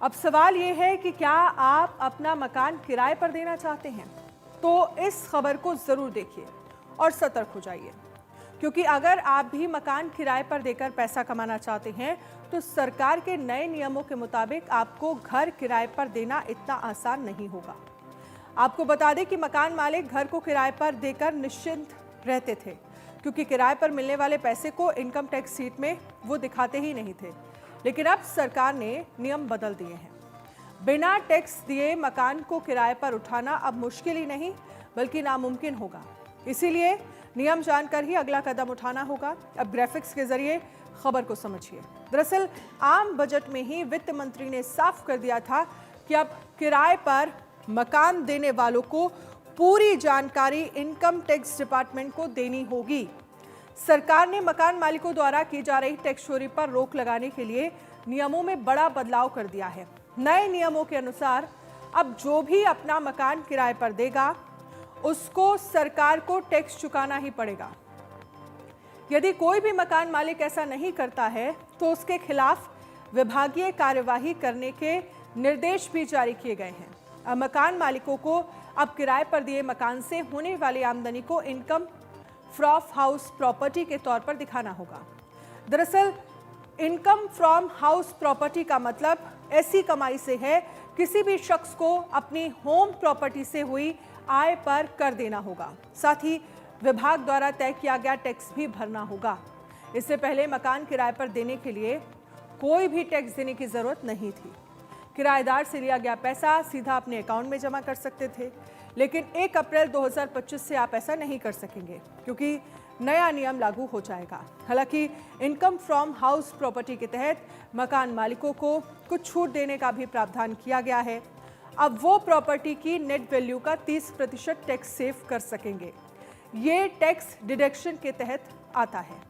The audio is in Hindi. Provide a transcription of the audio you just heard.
अब सवाल ये है कि क्या आप अपना मकान किराए पर देना चाहते हैं? तो इस खबर को जरूर देखिए और सतर्क हो जाइए, क्योंकि अगर आप भी मकान किराए पर देकर पैसा कमाना चाहते हैं तो सरकार के नए नियमों के मुताबिक आपको घर किराए पर देना इतना आसान नहीं होगा। आपको बता दें कि मकान मालिक घर को किराए पर देकर निश्चिंत रहते थे, क्योंकि किराए पर मिलने वाले पैसे को इनकम टैक्स शीट में वो दिखाते ही नहीं थे। लेकिन अब सरकार ने नियम बदल दिए हैं। बिना टैक्स दिए मकान को किराए पर उठाना अब मुश्किल ही नहीं बल्कि नामुमकिन होगा। इसीलिए नियम जानकर ही अगला कदम उठाना होगा। अब ग्राफिक्स के जरिए खबर को समझिए। दरअसल आम बजट में ही वित्त मंत्री ने साफ कर दिया था कि अब किराए पर मकान देने वालों को पूरी जानकारी इनकम टैक्स डिपार्टमेंट को देनी होगी। सरकार ने मकान मालिकों द्वारा की जा रही टैक्स चोरी पर रोक लगाने के लिए नियमों में बड़ा बदलाव कर दिया है। नए नियमों के अनुसार अब जो भी अपना मकान किराए पर देगा उसको सरकार को टैक्स चुकाना ही पड़ेगा। यदि कोई भी मकान मालिक ऐसा नहीं करता है तो उसके खिलाफ विभागीय कार्यवाही करने के निर्देश भी जारी किए गए हैं। अब मकान मालिकों को अब किराए पर दिए मकान से होने वाली आमदनी को इनकम फ्रॉम हाउस प्रॉपर्टी के तौर पर दिखाना होगा। दरअसल इनकम फ्रॉम हाउस प्रॉपर्टी का मतलब ऐसी कमाई से है किसी भी शख्स को अपनी होम प्रॉपर्टी से हुई आय पर कर देना होगा। साथ ही विभाग द्वारा तय किया गया टैक्स भी भरना होगा। इससे पहले मकान किराए पर देने के लिए कोई भी टैक्स देने की जरूरत नहीं थी। किराएदार से लिया गया पैसा सीधा अपने अकाउंट में जमा कर सकते थे, लेकिन 1 अप्रैल 2025 से आप ऐसा नहीं कर सकेंगे, क्योंकि नया नियम लागू हो जाएगा। हालांकि इनकम फ्रॉम हाउस प्रॉपर्टी के तहत मकान मालिकों को कुछ छूट देने का भी प्रावधान किया गया है। अब वो प्रॉपर्टी की नेट वैल्यू का 30% टैक्स सेव कर सकेंगे। ये टैक्स डिडक्शन के तहत आता है।